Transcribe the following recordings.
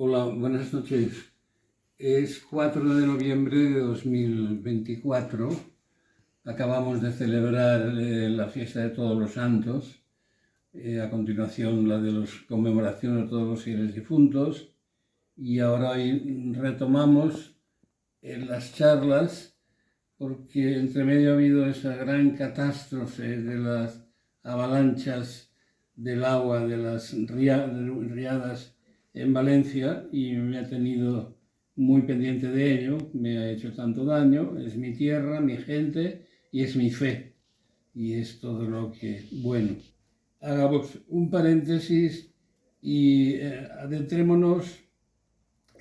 Hola, buenas noches. Es 4 de noviembre de 2024. Acabamos de celebrar la fiesta de Todos los Santos. A continuación la de la conmemoración de todos los fieles difuntos. Y ahora hoy retomamos las charlas porque entre medio ha habido esa gran catástrofe de las avalanchas del agua, de las riadas en Valencia, y me ha tenido muy pendiente de ello. Me ha hecho tanto daño. Es mi tierra, mi gente y es mi fe, y es todo lo que, bueno, hagamos un paréntesis y adentrémonos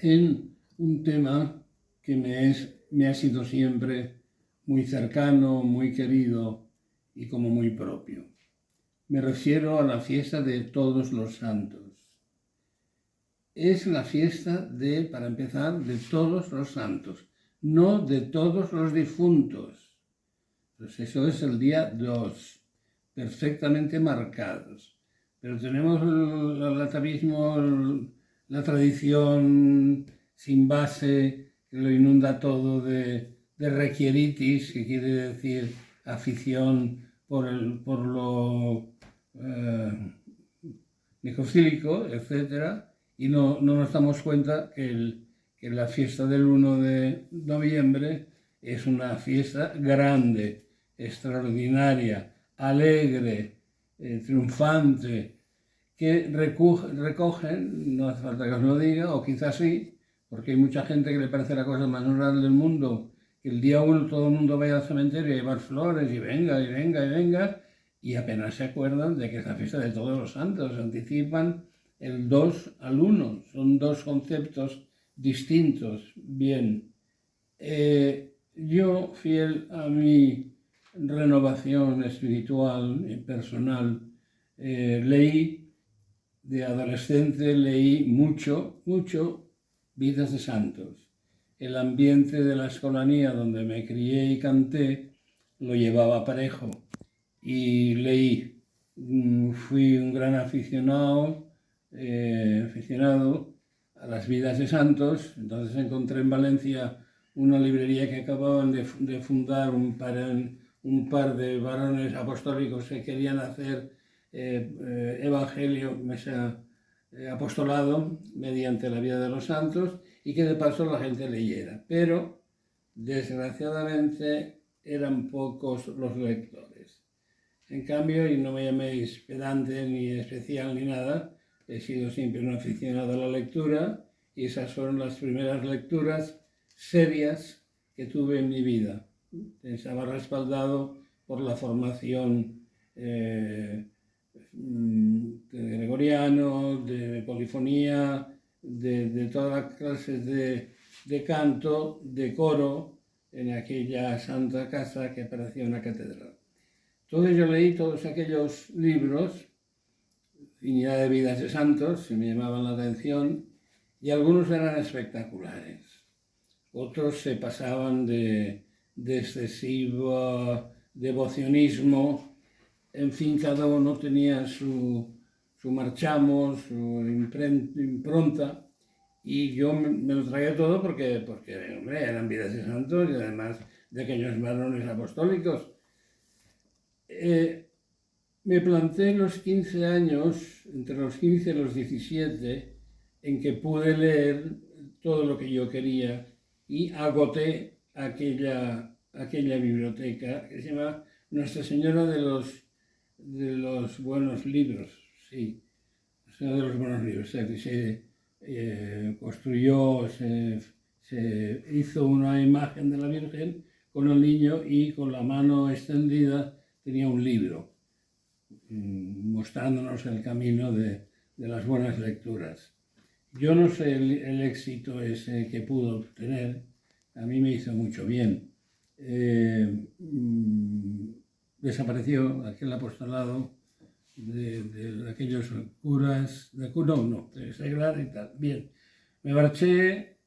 en un tema que me ha sido siempre muy cercano, muy querido y como muy propio. Me refiero a la fiesta de Todos los Santos. Es la fiesta para empezar, de todos los santos, no de todos los difuntos. Pues eso es el día 2, perfectamente marcados. Pero tenemos el atavismo, la tradición sin base, que lo inunda todo de requieritis, que quiere decir afición por lo necrofílico, etc. Y no nos damos cuenta que la fiesta del 1 de noviembre es una fiesta grande, extraordinaria, alegre, triunfante, que recogen, no hace falta que os lo diga, o quizás sí, porque hay mucha gente que le parece la cosa más normal del mundo, que el día 1 todo el mundo vaya al cementerio a llevar flores y venga, y venga, y venga, y apenas se acuerdan de que es la fiesta de Todos los Santos. Anticipan el 2 al 1, son dos conceptos distintos. Bien, yo, fiel a mi renovación espiritual y personal, de adolescente leí mucho Vidas de Santos. El ambiente de la escolanía donde me crié y canté lo llevaba parejo y leí. Fui un gran aficionado a las Vidas de Santos. Entonces encontré en Valencia una librería que acababan de fundar un par de varones apostólicos que querían hacer evangelio, apostolado mediante la vida de los santos, y que de paso la gente leyera. Pero desgraciadamente eran pocos los lectores. En cambio, y no me llaméis pedante ni especial ni nada, he sido siempre un aficionado a la lectura, y esas fueron las primeras lecturas serias que tuve en mi vida. Estaba respaldado por la formación de gregoriano, de polifonía, de todas clases de canto, de coro, en aquella santa casa que parecía una catedral. Entonces yo leí todos aquellos libros, infinidad de Vidas de Santos, que me llamaban la atención, y algunos eran espectaculares. Otros se pasaban de excesivo devocionismo. En fin, cada uno tenía su marchamo, su impronta, y yo me lo traía todo porque hombre, eran Vidas de Santos y además de aquellos varones apostólicos. Me planté en los 15 años, entre los 15 y los 17, en que pude leer todo lo que yo quería y agoté aquella biblioteca que se llama Nuestra Señora de los Buenos Libros. Sí, Nuestra Señora de los Buenos Libros. Se construyó, se hizo una imagen de la Virgen con el niño y con la mano extendida tenía un libro mostrándonos el camino de las buenas lecturas. Yo no sé el éxito ese que pudo obtener, a mí me hizo mucho bien. Desapareció aquel apostolado de aquellos curas, de seglar y tal. Bien, me marché,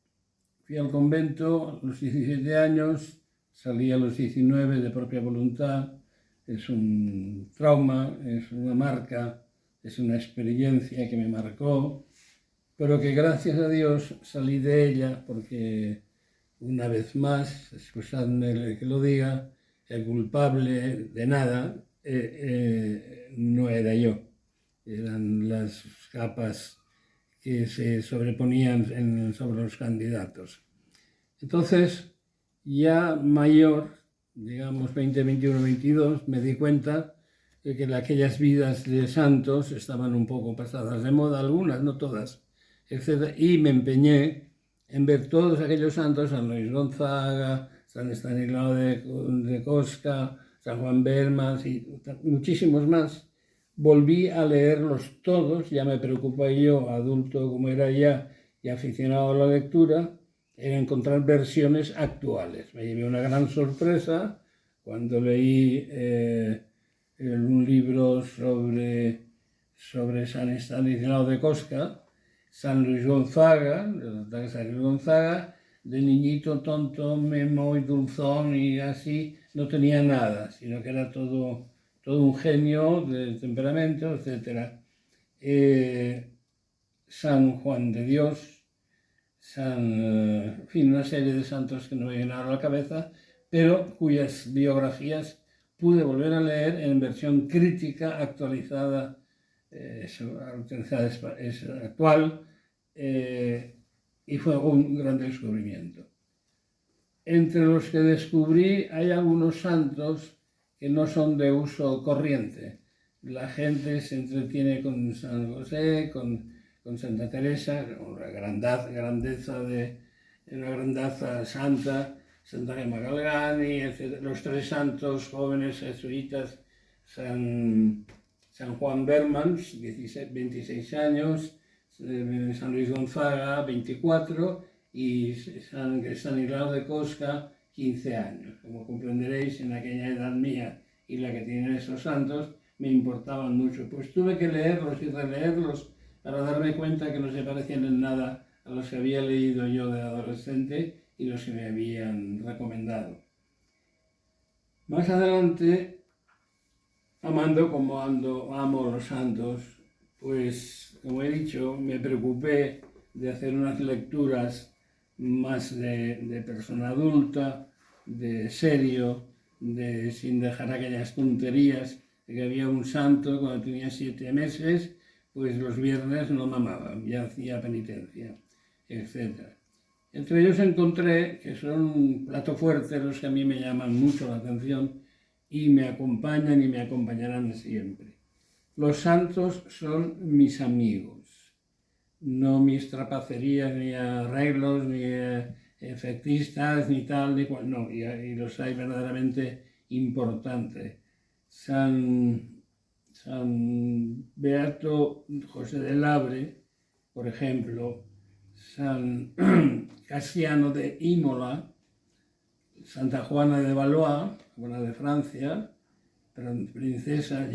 fui al convento a los 17 años, salí a los 19 de propia voluntad. Es un trauma, es una marca, es una experiencia que me marcó, pero que gracias a Dios salí de ella porque, una vez más, excusadme que lo diga, el culpable de nada no era yo, eran las capas que se sobreponían sobre los candidatos. Entonces, ya mayor, digamos 20, 21, 22, me di cuenta de que aquellas vidas de santos estaban un poco pasadas de moda, algunas, no todas, etc. Y me empeñé en ver todos aquellos santos, San Luis Gonzaga, San Estanislao de Kostka, San Juan Bermas y muchísimos más. Volví a leerlos todos, ya me preocupé yo, adulto como era ya y aficionado a la lectura, en encontrar versiones actuales. Me llevé una gran sorpresa cuando leí un libro sobre San Estanislao de Kostka, San Luis Gonzaga, de niñito tonto, memo y dulzón y así, no tenía nada, sino que era todo un genio de temperamento, etc. San Juan de Dios, en fin, una serie de santos que no me llenaron a la cabeza, pero cuyas biografías pude volver a leer en versión crítica actualizada, actual, y fue un gran descubrimiento. Entre los que descubrí hay algunos santos que no son de uso corriente. La gente se entretiene con San José, con Santa Teresa, una grandeza santa, Santa Gemma Galgani, etc. Los tres santos jóvenes jesuitas, San Juan Bermans, 26 años, San Luis Gonzaga, 24, y San Estanislao de Kostka, 15 años. Como comprenderéis, en aquella edad mía y la que tienen esos santos, me importaban mucho. Pues tuve que leerlos y releerlos para darme cuenta que no se parecían en nada a los que había leído yo de adolescente y los que me habían recomendado. Más adelante, amando como amo los santos, pues, como he dicho, me preocupé de hacer unas lecturas más de persona adulta, de serio, sin dejar aquellas tonterías, de que había un santo cuando tenía 7 meses, pues los viernes no mamaba, ya hacía penitencia, etc. Entre ellos encontré que son un plato fuerte los que a mí me llaman mucho la atención y me acompañan y me acompañarán siempre. Los santos son mis amigos, no mis trapacerías, ni arreglos, ni efectistas, ni tal, ni cual, no, y los hay verdaderamente importantes. San Beato José de Labre, por ejemplo, San Casiano de Imola, Santa Juana de Valois, Juana de Francia, princesa,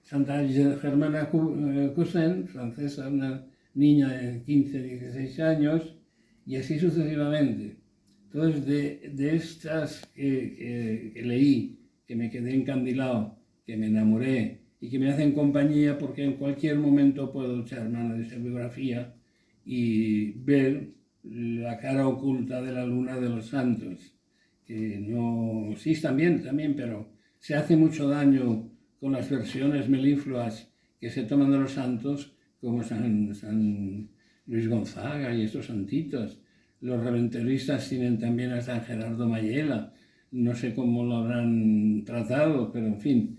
Santa Germana Cousin, francesa, una niña de 15, 16 años, y así sucesivamente. Entonces, de estas que leí, que me quedé encandilado, que me enamoré y que me hacen compañía porque en cualquier momento puedo echar mano de esa biografía y ver la cara oculta de la luna de los santos, que no, sí, también, pero se hace mucho daño con las versiones melifluas que se toman de los santos, como San Luis Gonzaga y estos santitos. Los reventeristas tienen también a San Gerardo Mayela, no sé cómo lo habrán tratado, pero en fin,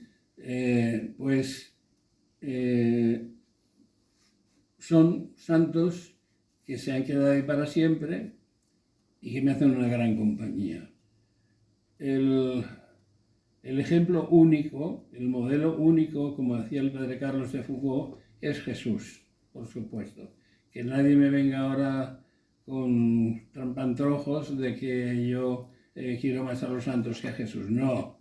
son santos que se han quedado ahí para siempre y que me hacen una gran compañía. El ejemplo único, el modelo único, como decía el padre Carlos de Foucault, es Jesús, por supuesto. Que nadie me venga ahora con trampantrojos de que yo quiero más a los santos que a Jesús. No.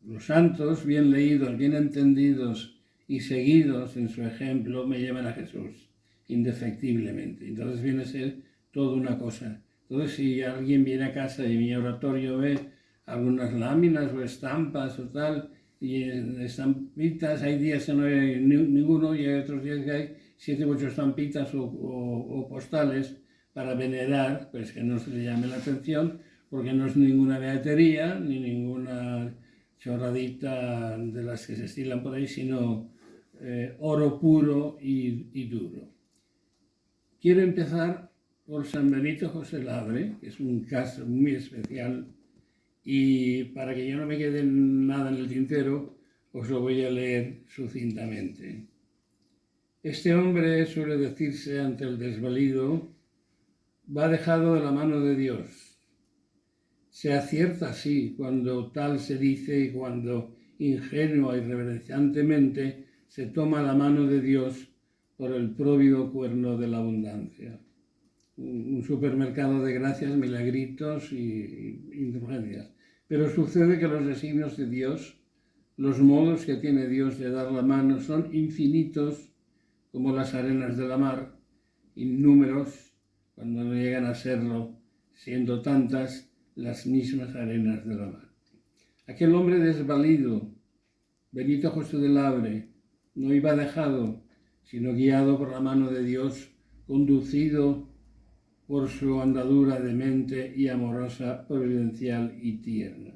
Los santos, bien leídos, bien entendidos y seguidos en su ejemplo, me llevan a Jesús, indefectiblemente. Entonces viene a ser toda una cosa. Entonces, si alguien viene a casa y en mi oratorio ve algunas láminas o estampas o tal, y estampitas, hay días que no hay ninguno y hay otros días que hay, 7 u 8 estampitas o postales para venerar, pues que no se le llame la atención, porque no es ninguna beatería ni ninguna chorradita de las que se estilan por ahí, sino oro puro y duro. Quiero empezar por San Benito José Labre, que es un caso muy especial, y para que yo no me quede nada en el tintero, os lo voy a leer sucintamente. Este hombre, suele decirse ante el desvalido, va dejado de la mano de Dios. Se acierta así cuando tal se dice y cuando ingenua y reverenciantemente se toma la mano de Dios por el próvido cuerno de la abundancia. Un supermercado de gracias, milagritos y indulgencias. Pero sucede que los designios de Dios, los modos que tiene Dios de dar la mano son infinitos como las arenas de la mar, innúmeros cuando no llegan a serlo, siendo tantas las mismas arenas de la mar. Aquel hombre desvalido, Benito José de Labre, no iba dejado, sino guiado por la mano de Dios, conducido por su andadura demente y amorosa, providencial y tierna.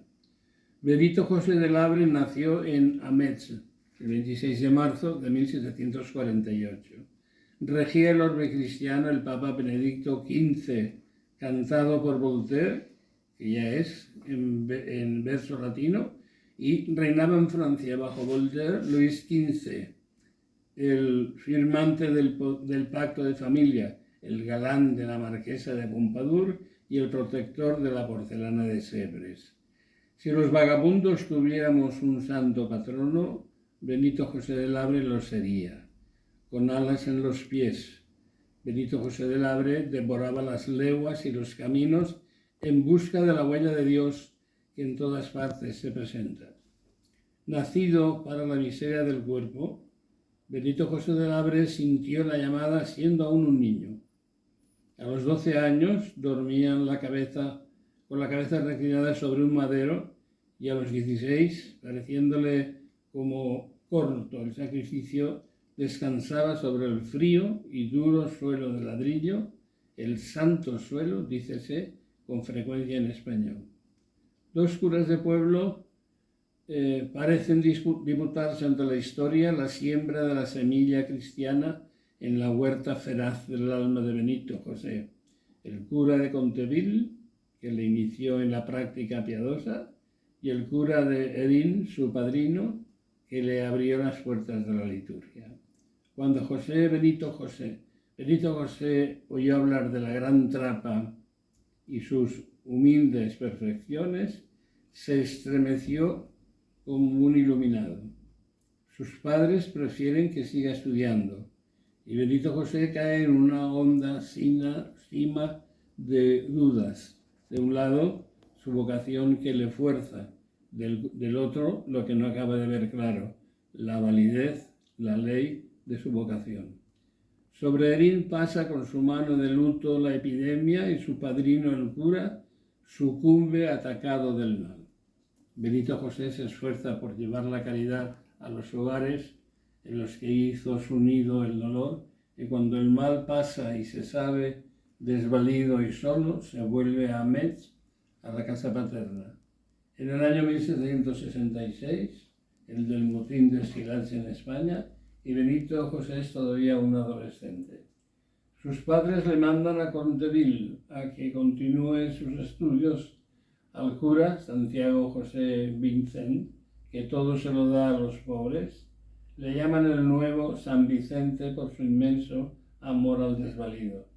Benito José de Labre nació en Ametz, el 26 de marzo de 1748. Regía el orbe cristiano el Papa Benedicto XV, cantado por Voltaire, que ya es en verso latino, y reinaba en Francia bajo Voltaire Luis XV, el firmante del pacto de familia, el galán de la marquesa de Pompadour y el protector de la porcelana de Sèvres. Si los vagabundos tuviéramos un santo patrono, Benito José de Labre lo sería. Con alas en los pies, Benito José de Labre devoraba las leguas y los caminos en busca de la huella de Dios que en todas partes se presenta. Nacido para la miseria del cuerpo, Benito José de Labre sintió la llamada siendo aún un niño. A los 12 años dormía con la cabeza reclinada sobre un madero y a los 16, pareciéndole como corto el sacrificio, descansaba sobre el frío y duro suelo de ladrillo, el santo suelo, dícese con frecuencia en español. Dos curas de pueblo parecen disputarse ante la historia la siembra de la semilla cristiana en la huerta feraz del alma de Benito José, el cura de Conteville, que le inició en la práctica piadosa, y el cura de Erin, su padrino, que le abrió las puertas de la liturgia. Cuando Benito José oyó hablar de la gran trapa y sus humildes perfecciones, se estremeció como un iluminado. Sus padres prefieren que siga estudiando y Benito José cae en una honda cima de dudas. De un lado, su vocación que le fuerza, del otro, lo que no acaba de ver claro, la validez, la ley de su vocación. Sobre Erin pasa con su mano de luto la epidemia y su padrino, el cura, sucumbe atacado del mal. Benito José se esfuerza por llevar la caridad a los hogares en los que hizo su nido el dolor, y cuando el mal pasa y se sabe desvalido y solo, se vuelve a Metz, a la casa paterna. En el año 1766, el del motín de Silache en España, y Benito José es todavía un adolescente. Sus padres le mandan a Conteville a que continúe sus estudios. Al cura, Santiago José Vincent, que todo se lo da a los pobres, le llaman el nuevo San Vicente por su inmenso amor al desvalido.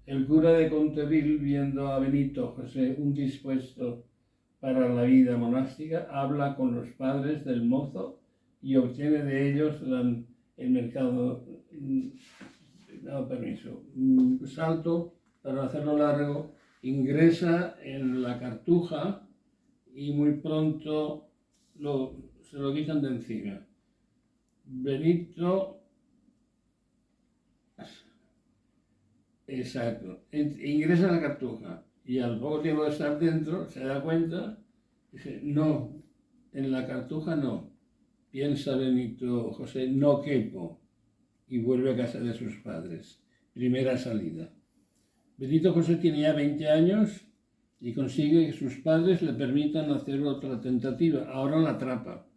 El cura de Conteville, viendo a Benito José un dispuesto para la vida monástica, habla con los padres del mozo y obtiene de ellos el mercado. Salto, para hacerlo largo, ingresa en la Cartuja y muy pronto se lo quitan de encima. Benito, exacto, ingresa en la Cartuja y al poco tiempo de estar dentro se da cuenta, dice, no, en la Cartuja no, piensa Benito José, no quepo. y vuelve a casa de sus padres. Primera salida. Benito José tiene ya 20 años y consigue que sus padres le permitan hacer otra tentativa. Ahora la atrapa.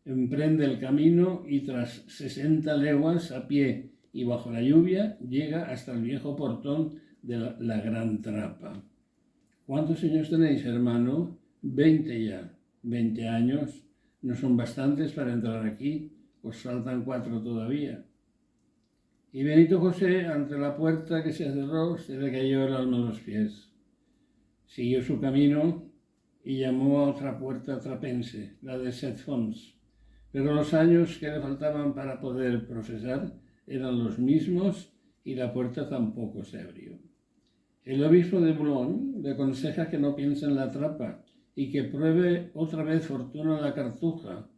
Emprende el camino y tras 60 leguas a pie y bajo la lluvia llega hasta el viejo portón de la Gran Trapa. ¿Cuántos años tenéis, hermano? 20 ya. 20 años no son bastantes para entrar aquí, os faltan 4 todavía. Y Benito José, ante la puerta que se cerró, se le cayó el alma a los pies. Siguió su camino y llamó a otra puerta trapense, la de Set Fonts. Pero los años que le faltaban para poder profesar eran los mismos y la puerta tampoco se abrió. El obispo de Boulogne le aconseja que no piense en la trapa y que pruebe otra vez fortuna en la Cartuja.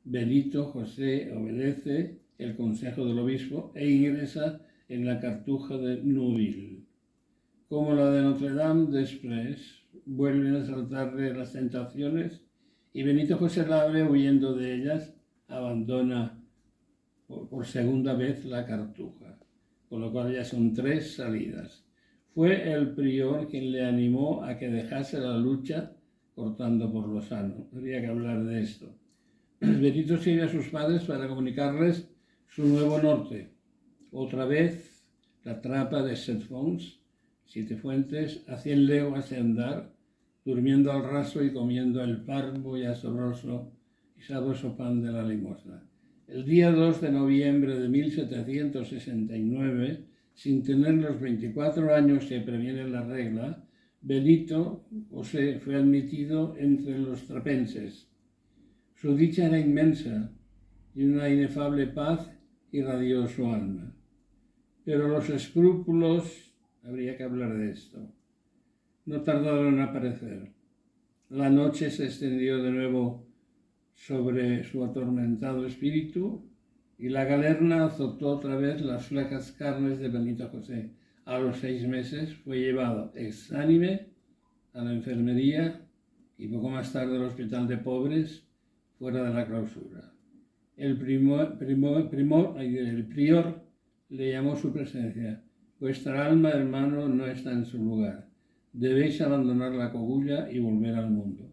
Benito José obedece el consejo del obispo e ingresa en la Cartuja de Neuville. Como la de Notre Dame després, vuelven a saltarle las tentaciones y Benito José la abre huyendo de ellas, abandona por segunda vez la Cartuja, con lo cual ya son 3 salidas. Fue el prior quien le animó a que dejase la lucha cortando por lo sano. Habría que hablar de esto. Benito sigue a sus padres para comunicarles su nuevo norte. Otra vez, la trapa de Set Fonts, 7 fuentes, a 100 leguas de andar, durmiendo al raso y comiendo el parvo y sabroso pan de la limosna. El día 2 de noviembre de 1769, sin tener los 24 años que previene la regla, Benito José fue admitido entre los trapenses. Su dicha era inmensa y una inefable paz irradió su alma. Pero los escrúpulos, habría que hablar de esto, no tardaron en aparecer. La noche se extendió de nuevo sobre su atormentado espíritu y la galerna azotó otra vez las flacas carnes de Benito José. A los 6 meses fue llevado exánime a la enfermería y poco más tarde al hospital de pobres fuera de la clausura. El prior le llamó su presencia. Vuestra alma, hermano, no está en su lugar. Debéis abandonar la cogulla y volver al mundo.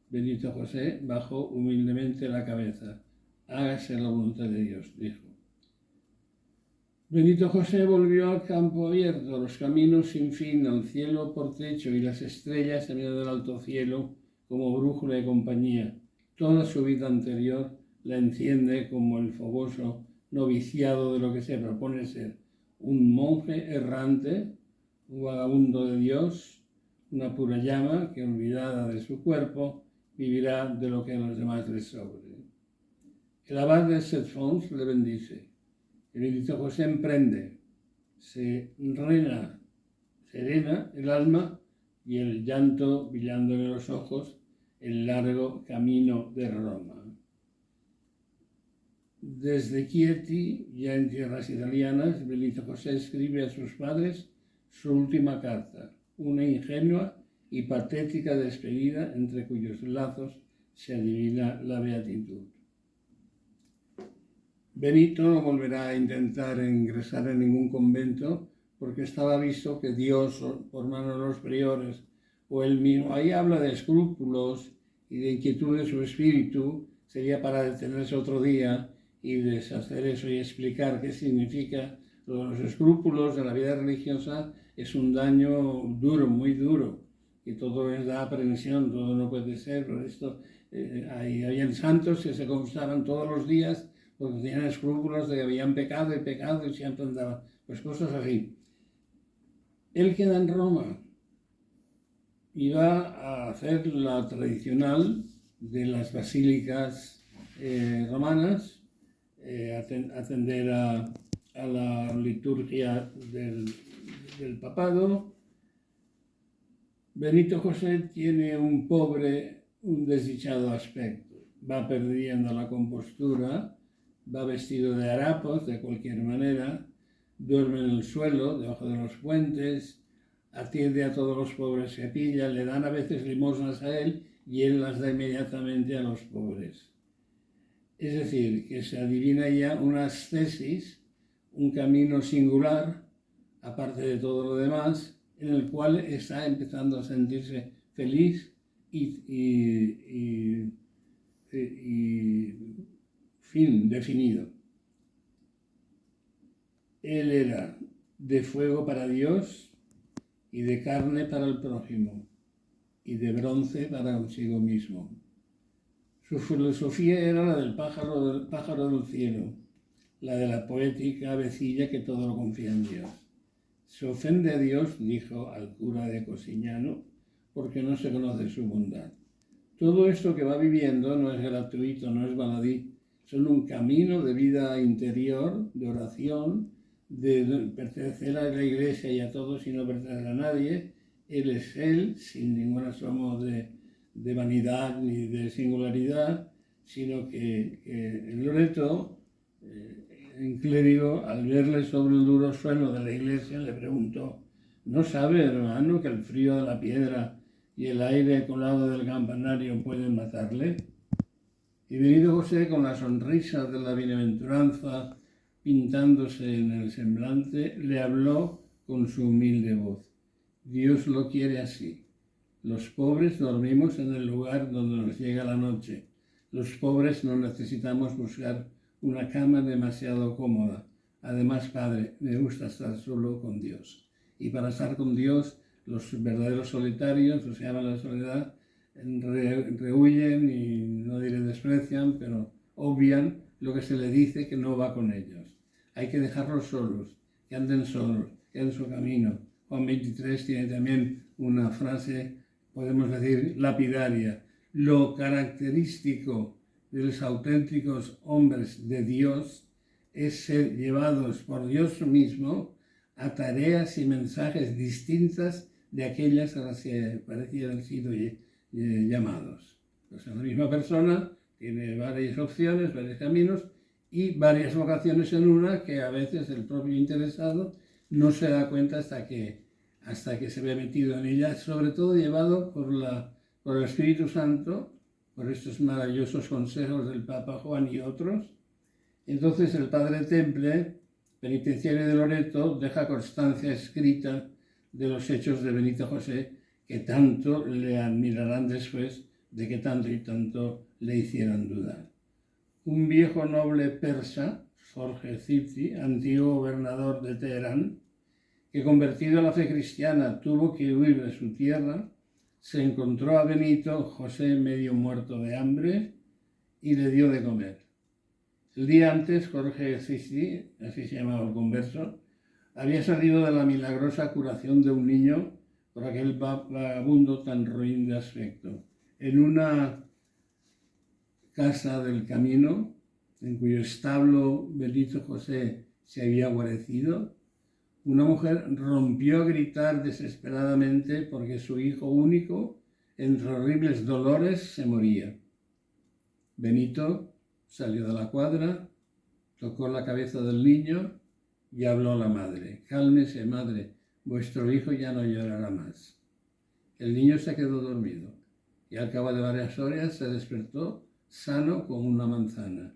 Benito José bajó humildemente la cabeza. Hágase la voluntad de Dios, dijo. Benito José volvió al campo abierto, los caminos sin fin, al cielo por techo y las estrellas en medio del alto cielo como brújula y compañía. Toda su vida anterior la enciende como el fogoso noviciado de lo que se propone ser un monje errante, un vagabundo de Dios, una pura llama que, olvidada de su cuerpo, vivirá de lo que a los demás les sobre. El abad de Set Fonts le bendice. El Benito José emprende, serena el alma y el llanto brillándole en los ojos, el largo camino de Roma. Desde Chieti, ya en tierras italianas, Benito José escribe a sus padres su última carta, una ingenua y patética despedida entre cuyos lazos se adivina la beatitud. Benito no volverá a intentar ingresar en ningún convento porque estaba visto que Dios, por mano de los priores, o él mismo, ahí habla de escrúpulos y de inquietud de su espíritu, sería para detenerse otro día y deshacer eso y explicar qué significa los escrúpulos de la vida religiosa. Es un daño duro, muy duro, y todo les da aprensión, todo no puede ser. Por esto habían santos que se confesaban todos los días porque tenían escrúpulos de que habían pecado y siempre andaban, pues cosas así. Él queda en Roma y va a hacer la tradicional de las basílicas romanas, atender a la liturgia del papado. Benito José tiene un desdichado aspecto. Va perdiendo la compostura, va vestido de harapos de cualquier manera, duerme en el suelo, debajo de los puentes, atiende a todos los pobres que pilla, le dan a veces limosnas a él y él las da inmediatamente a los pobres. Es decir, que se adivina ya una ascesis un camino singular, aparte de todo lo demás, en el cual está empezando a sentirse feliz y fin definido. Él era de fuego para Dios y de carne para el prójimo y de bronce para consigo mismo. Su filosofía era la del pájaro del cielo, la de la poética avecilla que todo lo confía en Dios. Se ofende a Dios, dijo al cura de Cosignano, porque no se conoce su bondad. Todo esto que va viviendo no es gratuito, no es baladí, son un camino de vida interior, de oración, de pertenecer a la Iglesia y a todos y no pertenecer a nadie. Él es Él, sin ningún asomo de vanidad ni de singularidad, sino que en Loreto, un clérigo, al verle sobre el duro suelo de la iglesia, le preguntó: ¿no sabe, hermano, que el frío de la piedra y el aire colado del campanario pueden matarle? Y Benito José, con la sonrisa de la bienaventuranza pintándose en el semblante, le habló con su humilde voz: Dios lo quiere así. Los pobres dormimos en el lugar donde nos llega la noche. Los pobres no necesitamos buscar una cama demasiado cómoda. Además, Padre, me gusta estar solo con Dios. Y para estar con Dios, los verdaderos solitarios, o se llama la soledad, rehuyen y no diré desprecian, pero obvian lo que se le dice que no va con ellos. Hay que dejarlos solos, que anden solos, que anden su camino. Juan 23 tiene también una frase, podemos decir, lapidaria. Lo característico de los auténticos hombres de Dios es ser llevados por Dios mismo a tareas y mensajes distintas de aquellas a las que parecían haber sido llamados. O sea, la misma persona tiene varias opciones, varios caminos y varias vocaciones en una que a veces el propio interesado no se da cuenta hasta que se ve metido en ella, sobre todo llevado por el Espíritu Santo, por estos maravillosos consejos del Papa Juan y otros. Entonces el Padre Temple, penitenciario de Loreto, deja constancia escrita de los hechos de Benito José, que tanto le admirarán después de que tanto y tanto le hicieran dudar. Un viejo noble persa, Jorge Zipzi, antiguo gobernador de Teherán, que convertido a la fe cristiana tuvo que huir de su tierra, se encontró a Benito José medio muerto de hambre y le dio de comer. El día antes, Jorge Zipzi, así se llamaba el converso, había salido de la milagrosa curación de un niño por aquel vagabundo tan ruin de aspecto. En una casa del camino, en cuyo establo Benito José se había guarecido, una mujer rompió a gritar desesperadamente porque su hijo único, entre horribles dolores, se moría. Benito salió de la cuadra, tocó la cabeza del niño y habló a la madre. Cálmese, madre, vuestro hijo ya no llorará más. El niño se quedó dormido y al cabo de varias horas se despertó sano como una manzana.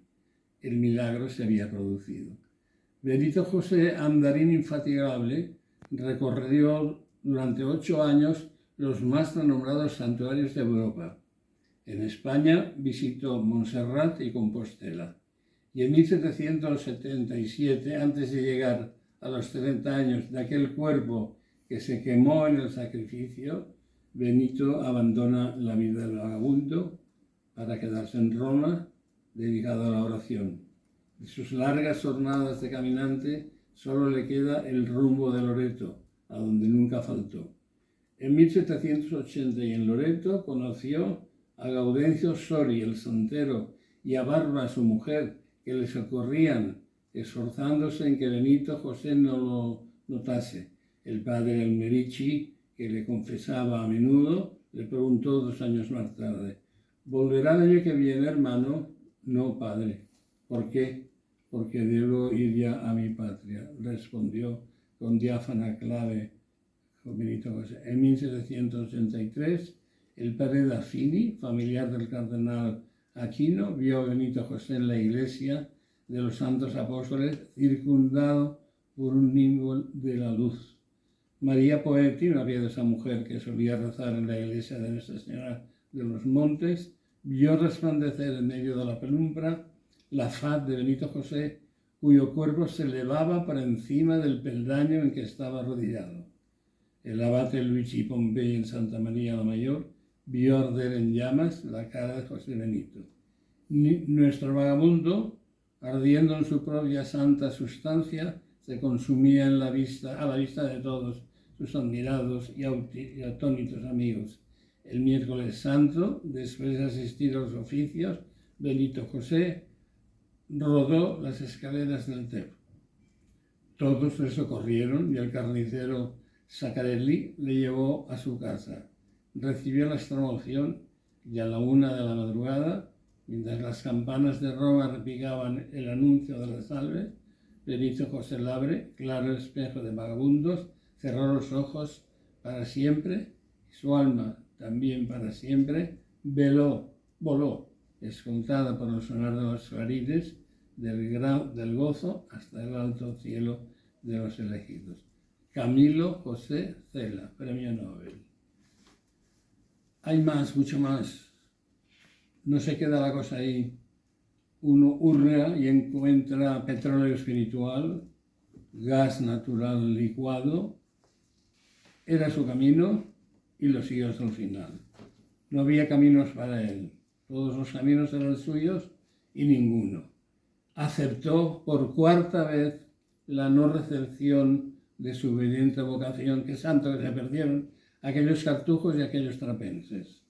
El milagro se había producido. Benito José, andarín infatigable, recorrió durante 8 años los más renombrados santuarios de Europa. En España visitó Montserrat y Compostela. Y en 1777, antes de llegar a los 30 años de aquel cuerpo que se quemó en el sacrificio, Benito abandona la vida del vagabundo para quedarse en Roma, dedicado a la oración. De sus largas jornadas de caminante solo le queda el rumbo de Loreto, a donde nunca faltó. En 1780 y en Loreto conoció a Gaudencio Sori, el santero, y a Barba, su mujer, que le socorrían, esforzándose en que Benito José no lo notase. El padre Almerici, que le confesaba a menudo, le preguntó 2 años más tarde: ¿volverá el año que viene, hermano? No, padre. ¿Por qué? Porque debo ir ya a mi patria, respondió con diáfana clave Benito José. En 1783, el padre Daffini, familiar del cardenal Aquino, vio a Benito José en la iglesia de los santos apóstoles, circundado por un nimbo de la luz. María Poeti, una piadosa mujer que solía rezar en la iglesia de Nuestra Señora de los Montes, vio resplandecer en medio de la penumbra la faz de Benito José, cuyo cuerpo se elevaba por encima del peldaño en que estaba arrodillado. El abate Luigi Pompei en Santa María la Mayor vio arder en llamas la cara de José Benito. Nuestro vagabundo, ardiendo en su propia santa sustancia, se consumía a la vista de todos sus admirados y atónitos amigos. El miércoles santo, después de asistir a los oficios, Benito José rodó las escaleras del templo. Todos le socorrieron y el carnicero Saccarelli le llevó a su casa. Recibió la extremaunción y a la 1 de la madrugada, mientras las campanas de Roma repicaban el anuncio de la salve, Benito José Labre, claro espejo de vagabundos, cerró los ojos para siempre y su alma también para siempre voló, escoltada por el sonar de los clarines del gozo hasta el alto cielo de los elegidos. Camilo José Cela, Premio Nobel. Hay más, mucho más. No se queda la cosa ahí. Uno hurga y encuentra petróleo espiritual, gas natural licuado. Era su camino y lo siguió hasta el final. No había caminos para él. Todos los caminos eran suyos y ninguno. Aceptó por 4ª vez la no recepción de su obediente vocación, que santo que se perdieron aquellos cartujos y aquellos trapenses.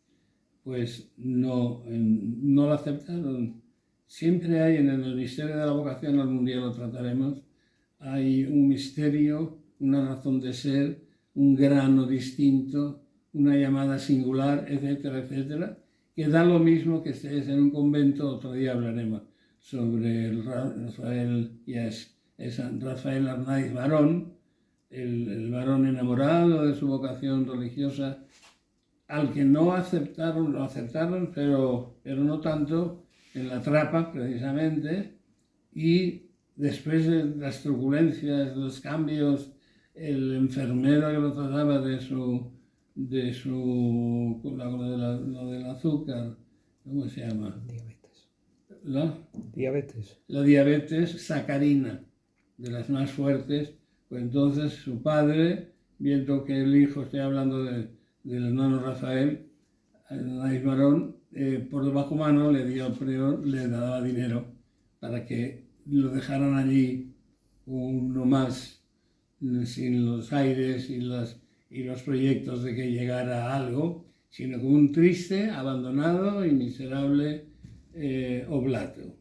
Pues no la aceptaron. Siempre hay en el misterio de la vocación, algún día lo trataremos, hay un misterio, una razón de ser, un grano distinto, una llamada singular, etcétera, etcétera, que da lo mismo que estés en un convento. Otro día hablaremos sobre el Rafael, Rafael Arnaiz Barón, el varón enamorado de su vocación religiosa, al que no aceptaron, lo aceptaron, pero no tanto, en la trapa precisamente, y después de las turbulencias, los cambios, el enfermero que lo trataba lo del azúcar, ¿cómo se llama? La diabetes sacarina, de las más fuertes. Pues entonces su padre, viendo que el hijo, estoy hablando del hermano Rafael, Arnaiz Barón, por debajo mano le dio al prior, le daba dinero para que lo dejaran allí uno más, sin los aires y los proyectos de que llegara algo, sino como un triste, abandonado y miserable oblato.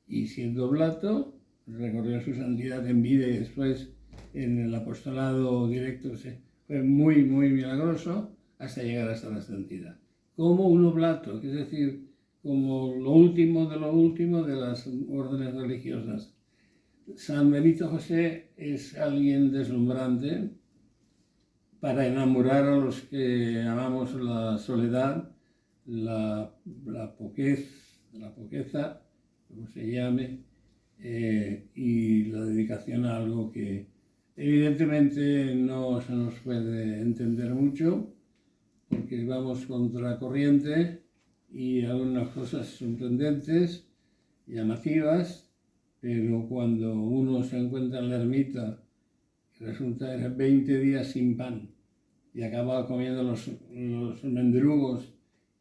Y siendo oblato, recorrió su santidad en vida y después en el apostolado directo fue muy, muy milagroso hasta llegar hasta la santidad. Como un oblato, es decir, como lo último de las órdenes religiosas. San Benito José es alguien deslumbrante para enamorar a los que amamos la soledad, la poqueza, como se llame, y la dedicación a algo que evidentemente no se nos puede entender mucho, porque vamos contra corriente y algunas cosas sorprendentes, llamativas, pero cuando uno se encuentra en la ermita, resulta que era 20 días sin pan y acababa comiendo los mendrugos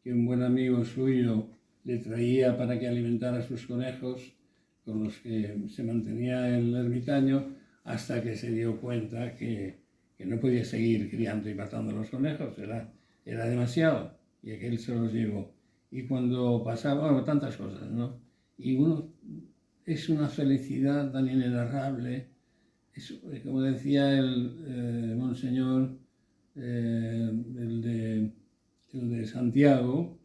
que un buen amigo suyo le traía para que alimentara a sus conejos, con los que se mantenía el ermitaño, hasta que se dio cuenta que no podía seguir criando y matando a los conejos, era demasiado, y aquel se los llevó. Y cuando pasaba, bueno, tantas cosas, ¿no? Y uno es una felicidad tan inenarrable, como decía el monseñor, el de Santiago,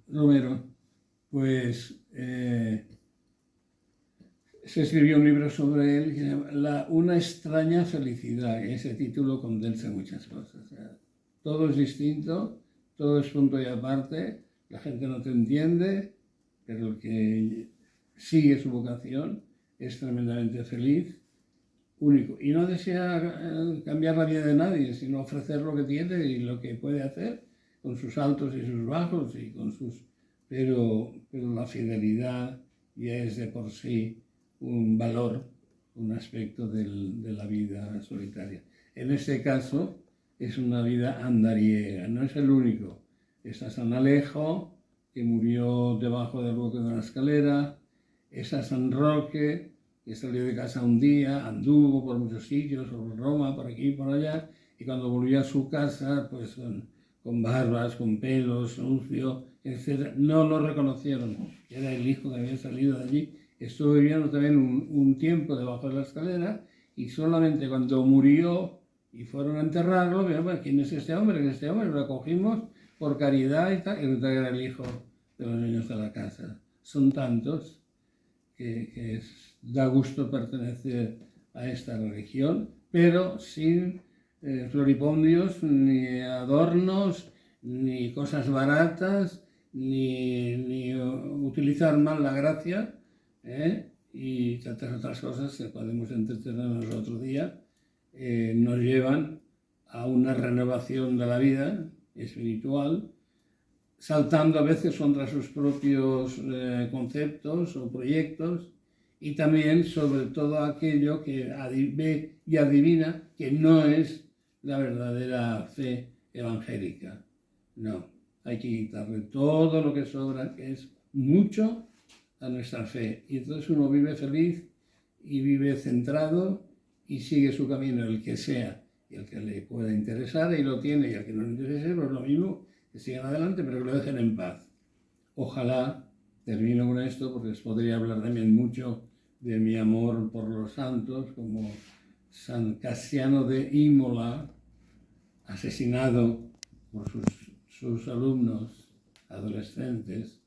Romero, pues se escribió un libro sobre él que se llama Una extraña felicidad, y ese título condensa muchas cosas. O sea, todo es distinto, todo es punto y aparte, la gente no te entiende, pero el que sigue su vocación es tremendamente feliz, único. Y no desea cambiar la vida de nadie, sino ofrecer lo que tiene y lo que puede hacer, con sus altos y sus bajos, y con sus... pero la fidelidad ya es de por sí un valor, un aspecto de la vida solitaria. En este caso es una vida andariega, no es el único. Está San Alejo, que murió debajo del hueco de una escalera. Está San Roque, que salió de casa un día, anduvo por muchos sitios, por Roma, por aquí y por allá, y cuando volvió a su casa, pues con barbas, con pelos, sucio, etc., no lo reconocieron. Era el hijo que había salido de allí. Estuvo viviendo también un tiempo debajo de la escalera, y solamente cuando murió y fueron a enterrarlo, bueno, ¿quién es este hombre? Este hombre lo acogimos por caridad y tal, y era el hijo de los niños de la casa. Son tantos que da gusto pertenecer a esta religión, pero sin floripondios, ni adornos, ni cosas baratas, ni utilizar mal la gracia, y tantas otras cosas que podemos entretenernos otro día, nos llevan a una renovación de la vida espiritual, saltando a veces contra sus propios conceptos o proyectos, y también sobre todo aquello que ve y adivina que no es la verdadera fe evangélica. No, hay que quitarle todo lo que sobra, que es mucho, a nuestra fe. Y entonces uno vive feliz y vive centrado y sigue su camino, el que sea, y el que le pueda interesar y lo tiene, y al que no le interese, pues lo mismo, que sigan adelante, pero que lo dejen en paz. Ojalá, termino con esto, porque les podría hablar también mucho de mi amor por los santos, como San Casiano de Imola, asesinado por sus alumnos adolescentes,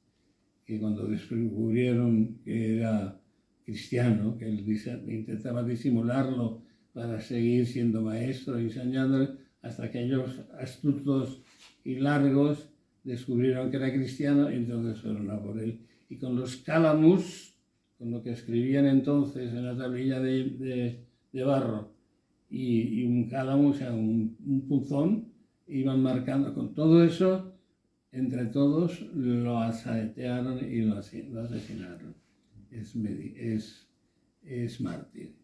que cuando descubrieron que era cristiano, que él intentaba disimularlo para seguir siendo maestro, enseñando, hasta que ellos astutos y largos descubrieron que era cristiano, y entonces fueron a por él. Y con los cálamus, con lo que escribían entonces en la tablilla de barro, y un cálamus, o sea, un punzón, iban marcando con todo eso. Entre todos lo asaetearon y lo asesinaron. Es mártir.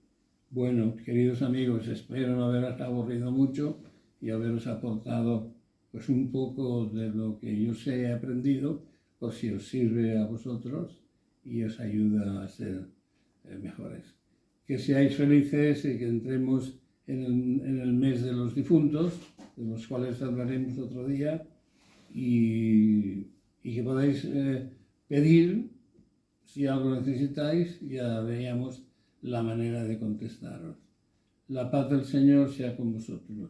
Bueno, queridos amigos, espero no haberos aburrido mucho y haberos aportado pues un poco de lo que yo sé he aprendido, por si os sirve a vosotros y os ayuda a ser mejores. Que seáis felices y que entremos en el mes de los difuntos, de los cuales hablaremos otro día, y que podáis pedir, si algo necesitáis, ya veríamos la manera de contestaros. La paz del Señor sea con vosotros.